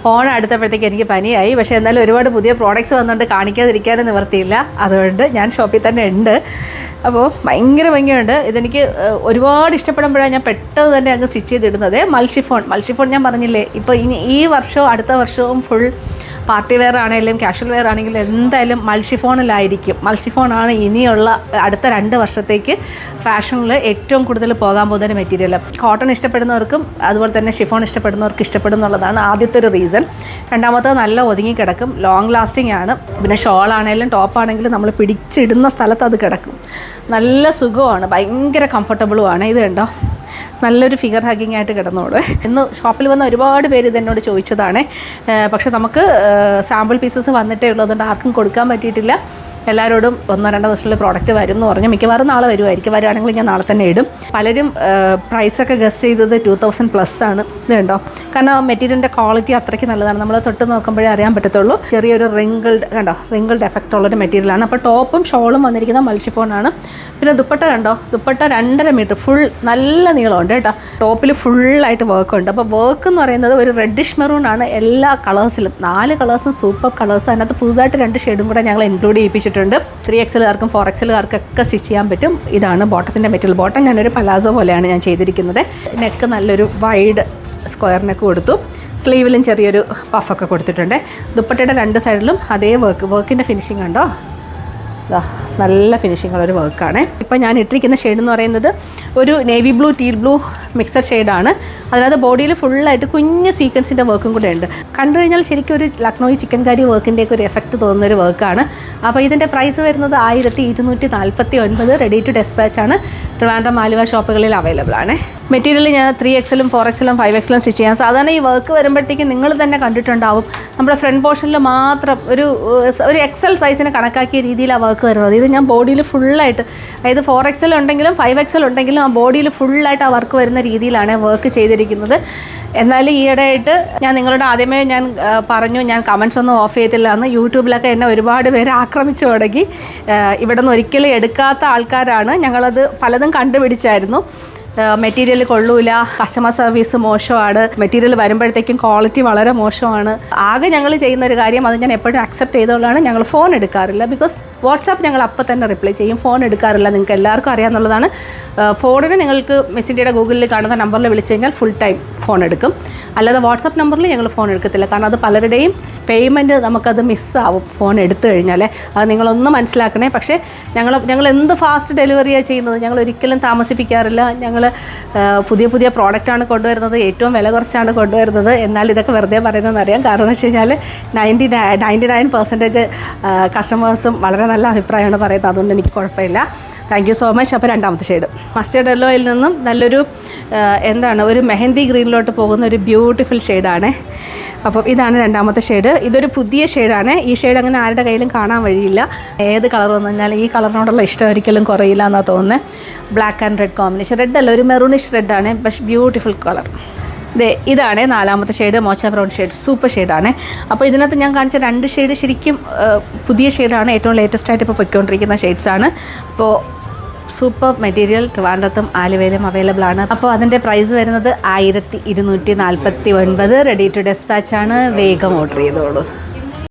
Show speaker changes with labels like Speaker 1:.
Speaker 1: ഓണം അടുത്തപ്പോഴത്തേക്ക് എനിക്ക് പനിയായി. പക്ഷേ എന്നാലും ഒരുപാട് പുതിയ പ്രോഡക്റ്റ്സ് വന്നുകൊണ്ട് കാണിക്കാതിരിക്കാനും നിവർത്തിയില്ല. അതുകൊണ്ട് ഞാൻ ഷോപ്പിൽ തന്നെ ഉണ്ട്. അപ്പോൾ ഭയങ്കര ഭംഗിയുണ്ട്. ഇതെനിക്ക് ഒരുപാട് ഇഷ്ടപ്പെടുമ്പോഴാണ് ഞാൻ പെട്ടെന്ന് തന്നെ അങ്ങ് സ്റ്റിച്ച് ചെയ്തിടുന്നത്. മൾഷിഫോൺ ഞാൻ പറഞ്ഞില്ലേ, ഇപ്പോൾ ഈ വർഷവും അടുത്ത വർഷവും ഫുൾ പാർട്ടി വെയർ ആണെങ്കിലും കാഷ്വൽ വെയർ ആണെങ്കിലും എന്തായാലും മൾഷിഫോണിലായിരിക്കും. മൾഷിഫോണാണ് ഇനിയുള്ള അടുത്ത 2 വർഷത്തേക്ക് ഫാഷനിൽ ഏറ്റവും കൂടുതൽ പോകാൻ പോകുന്ന മെറ്റീരിയൽ. കോട്ടൺ ഇഷ്ടപ്പെടുന്നവർക്കും അതുപോലെ തന്നെ ഷിഫോൺ ഇഷ്ടപ്പെടുന്നവർക്ക് ഇഷ്ടപ്പെടും എന്നുള്ളതാണ് ആദ്യത്തെ ഒരു റീസൺ. രണ്ടാമത്തത് നല്ല ഒതുങ്ങി കിടക്കും, ലോങ് ലാസ്റ്റിംഗ് ആണ്. പിന്നെ ഷോൾ ആണെങ്കിലും ടോപ്പ് ആണെങ്കിലും നമ്മൾ പിടിച്ചിടുന്ന സ്ഥലത്ത് അത് കിടക്കും. നല്ല സുഖമാണ്, ഭയങ്കര കംഫർട്ടബിളുമാണ്. ഇത് കണ്ടോ, നല്ലൊരു ഫിഗർ ഹഗ്ഗിങ് ആയിട്ട് കിടന്നോളൂ. ഇന്ന് ഷോപ്പിൽ വന്ന ഒരുപാട് പേര് ഇതെന്നോട് ചോദിച്ചതാണ്. പക്ഷെ നമുക്ക് സാമ്പിൾ പീസസ് വന്നിട്ടേ ഉള്ളതുകൊണ്ട് ആർക്കും കൊടുക്കാൻ പറ്റിയിട്ടില്ല. എല്ലാവരോടും 1-2 ദിവസത്തിലുള്ള പ്രോഡക്റ്റ് വരും എന്ന് പറഞ്ഞു. മിക്കവാറും നാളെ വരുമായിരിക്കും. വരുവാണെങ്കിൽ ഞാൻ നാളെ തന്നെ ഇടും. പലരും പ്രൈസൊക്കെ ഗസ്റ്റ് ചെയ്തത് 2000+ ആണ്. ഇത് കണ്ടോ, കാരണം മെറ്റീരിയലിൻ്റെ ക്വാളിറ്റി അത്രയ്ക്ക് നല്ലതാണ്. നമ്മൾ തൊട്ട് നോക്കുമ്പോഴേ അറിയാൻ പറ്റത്തുള്ളൂ. ചെറിയൊരു റിങ്കിൾഡ് എഫക്റ്റ് ഉള്ളൊരു മെറ്റീരിയലാണ്. അപ്പോൾ ടോപ്പും ഷോളും വന്നിരിക്കുന്ന മൾഷിഫോണാണ്. പിന്നെ ദുപ്പട്ട കണ്ടോ, ദുപ്പട്ട 2.5 മീറ്റർ ഫുൾ നല്ല നീളമുണ്ട് കേട്ടോ. ടോപ്പിൽ ഫുള്ളായിട്ട് വർക്കുണ്ട്. അപ്പോൾ വർക്ക് എന്ന് പറയുന്നത് ഒരു റെഡിഷ് മെറൂൺ ആണ്. എല്ലാ കളേഴ്സിലും 4 കളേഴ്സും സൂപ്പർ കളേഴ്സ്. അതിനകത്ത് പുതുതായിട്ട് 2 ഷെയ്ഡും കൂടെ ഞങ്ങൾ ഇൻക്ലൂഡ് ചെയ്യിപ്പിച്ചിട്ടുണ്ട്. 3XL-കാർക്കും 4XL-കാർക്കൊക്കെ സ്റ്റിച്ച് ചെയ്യാൻ പറ്റും. ഇതാണ് ബോട്ടത്തിൻ്റെ മെറ്റീരിയൽ. ബോട്ടം ഞാനൊരു പലാസോ പോലെയാണ് ഞാൻ ചെയ്തിരിക്കുന്നത്. നെക്ക് നല്ലൊരു വൈഡ് സ്ക്വയർ നെക്ക് കൊടുത്തു. സ്ലീവിലും ചെറിയൊരു പഫൊക്കെ കൊടുത്തിട്ടുണ്ട്. ദുപ്പട്ടയുടെ 2 സൈഡിലും അതേ വർക്കിൻ്റെ ഫിനിഷിംഗ് കണ്ടോ, നല്ല ഫിനിഷിംഗ് ഉള്ളൊരു വർക്കാണ്. ഇപ്പോൾ ഞാൻ ഇട്ടിരിക്കുന്ന ഷെയ്ഡ് എന്ന് പറയുന്നത് ഒരു navy blue teal blue mixed ഷെയ്ഡാണ്. അതിനകത്ത് ബോഡിയിൽ ഫുള്ളായിട്ട് കുഞ്ഞ് സീക്വൻസിൻ്റെ വർക്കും കൂടെ ഉണ്ട്. കണ്ടു കഴിഞ്ഞാൽ ശരിക്കും ഒരു ലക്നോയി ചിക്കൻ കറി വർക്കിൻ്റെയൊക്കെ ഒരു എഫക്റ്റ് തോന്നുന്നൊരു വർക്കാണ്. അപ്പോൾ ഇതിൻ്റെ പ്രൈസ് വരുന്നത് 1249. റെഡി ടു ഡെസ്പാച്ച് ആണ്. ട്രിവാൻഡ്രം ആലുവ ഷോപ്പുകളിൽ അവൈലബിൾ ആണ്. മെറ്റീരിയൽ ഞാൻ 3XL-ഉം 4XL-ഉം 5XL-ഉം സ്റ്റിച്ച് ചെയ്യാം. സാധാരണ ഈ വർക്ക് വരുമ്പോഴത്തേക്കും നിങ്ങൾ തന്നെ കണ്ടിട്ടുണ്ടാവും, നമ്മുടെ ഫ്രണ്ട് പോർഷനിൽ മാത്രം ഒരു XL സൈസിന് കണക്കാക്കിയ രീതിയിൽ ആ വർക്ക് വരുന്നത്. ഇത് ഞാൻ ബോഡിയിൽ ഫുള്ളായിട്ട്, അതായത് 4XL ഉണ്ടെങ്കിലും 5XL ഉണ്ടെങ്കിലും ആ ബോഡിയിൽ ഫുള്ളായിട്ട് ആ വർക്ക് വരുന്ന രീതിയിലാണ് വർക്ക് ചെയ്തിരിക്കുന്നത്. എന്നാലും ഈയിടെയായിട്ട് ഞാൻ നിങ്ങളോട് ആദ്യമേ ഞാൻ പറഞ്ഞു, ഞാൻ കമൻസ് ഒന്നും ഓഫ് ചെയ്തില്ല എന്ന്. യൂട്യൂബിലൊക്കെ എന്നെ ഒരുപാട് പേര് ആക്രമിച്ചു തുടങ്ങി. ഇവിടെ നിന്ന് ഒരിക്കലും എടുക്കാത്ത ആൾക്കാരാണ്. ഞങ്ങളത് പലതും കണ്ടുപിടിച്ചായിരുന്നു. മെറ്റീരിയൽ കൊള്ളൂല, കസ്റ്റമർ സർവീസ് മോശമാണ്, മെറ്റീരിയൽ വരുമ്പോഴത്തേക്കും ക്വാളിറ്റി വളരെ മോശമാണ്. ആകെ ഞങ്ങൾ ചെയ്യുന്ന ഒരു കാര്യം, അത് ഞാൻ എപ്പോഴും അക്സെപ്റ്റ് ചെയ്തോളാണ്, ഞങ്ങൾ ഫോൺ എടുക്കാറില്ല. ബിക്കോസ് വാട്സാപ്പ് ഞങ്ങൾ അപ്പോൾ തന്നെ റിപ്ലൈ ചെയ്യും, ഫോൺ എടുക്കാറില്ല. നിങ്ങൾക്ക് എല്ലാവർക്കും അറിയാമെന്നുള്ളതാണ്. ഫോണിന് നിങ്ങൾക്ക് മിസ് ഇന്ത്യയുടെ ഗൂഗിളിൽ കാണുന്ന നമ്പറിൽ വിളിച്ചു കഴിഞ്ഞാൽ ഫുൾ ടൈം ഫോൺ എടുക്കും. അല്ലാതെ വാട്സാപ്പ് നമ്പറിൽ ഞങ്ങൾ ഫോൺ എടുക്കത്തില്ല. കാരണം അത് പലരുടെയും പേയ്മെൻറ്റ് നമുക്കത് മിസ്സാവും ഫോൺ എടുത്തു കഴിഞ്ഞാൽ. അത് നിങ്ങളൊന്ന് മനസ്സിലാക്കണേ. പക്ഷേ ഞങ്ങൾ എന്ത് ഫാസ്റ്റ് ഡെലിവറിയാണ് ചെയ്യുന്നത്. ഞങ്ങൾ ഒരിക്കലും താമസിപ്പിക്കാറില്ല. ഞങ്ങൾ പുതിയ പ്രോഡക്റ്റാണ് കൊണ്ടുവരുന്നത്, ഏറ്റവും വില കുറച്ചാണ് കൊണ്ടുവരുന്നത്. എന്നാൽ ഇതൊക്കെ വെറുതെ പറയുന്നതെന്നറിയാം. കാരണം എന്ന് വെച്ച് കഴിഞ്ഞാൽ 99% കസ്റ്റമേഴ്സും വളരെ നല്ല അഭിപ്രായമാണ് പറയുന്നത്. അതുകൊണ്ട് എനിക്ക് കുഴപ്പമില്ല. Thank you so much. അപ്പോൾ 2ാമത്തെ ഷെയ്ഡ് മസ്റ്റേർഡ് യെല്ലോയിൽ നിന്നും നല്ലൊരു ഒരു മെഹന്തി ഗ്രീനിലോട്ട് പോകുന്ന ഒരു ബ്യൂട്ടിഫുൾ ഷെയ്ഡാണ്. അപ്പം ഇതാണ് 2ാമത്തെ ഷെയ്ഡ്. ഇതൊരു പുതിയ ഷെയ്ഡാണ്. ഈ ഷെയ്ഡ് അങ്ങനെ ആരുടെ കയ്യിലും കാണാൻ വഴിയില്ല. ഏത് കളർ വന്നു കഴിഞ്ഞാൽ ഈ കളറിനോടുള്ള ഇഷ്ടം ഒരിക്കലും കുറയില്ല എന്നാണ് തോന്നുന്നത്. Black and red combination. Red അല്ല, ഒരു മെറൂണിഷ് റെഡാണ്, പക്ഷേ ബ്യൂട്ടിഫുൾ കളർ. ഇതാണ് 4ാമത്തെ ഷെയ്ഡ്, മോച്ച ബ്രൗൺ ഷെയ്ഡ്. സൂപ്പർ ഷെയ്ഡാണ്. അപ്പോൾ ഇതിനകത്ത് ഞാൻ കാണിച്ച 2 ഷെയ്ഡ് ശരിക്കും പുതിയ ഷെയ്ഡാണ്. ഏറ്റവും ലേറ്റസ്റ്റ് ആയിട്ട് ഇപ്പോൾ പൊയ്ക്കൊണ്ടിരിക്കുന്ന ഷെയ്ഡ്സാണ്. അപ്പോൾ സൂപ്പർ മെറ്റീരിയൽ ട്രിവാൻഡ്രത്തും ആലുവയിലും അവൈലബിൾ ആണ്. അപ്പോൾ അതിൻ്റെ പ്രൈസ് വരുന്നത് 1249. റെഡി ടു ഡെസ്പാച്ച് ആണ്. വേഗം ഓർഡർ ചെയ്തോളൂ.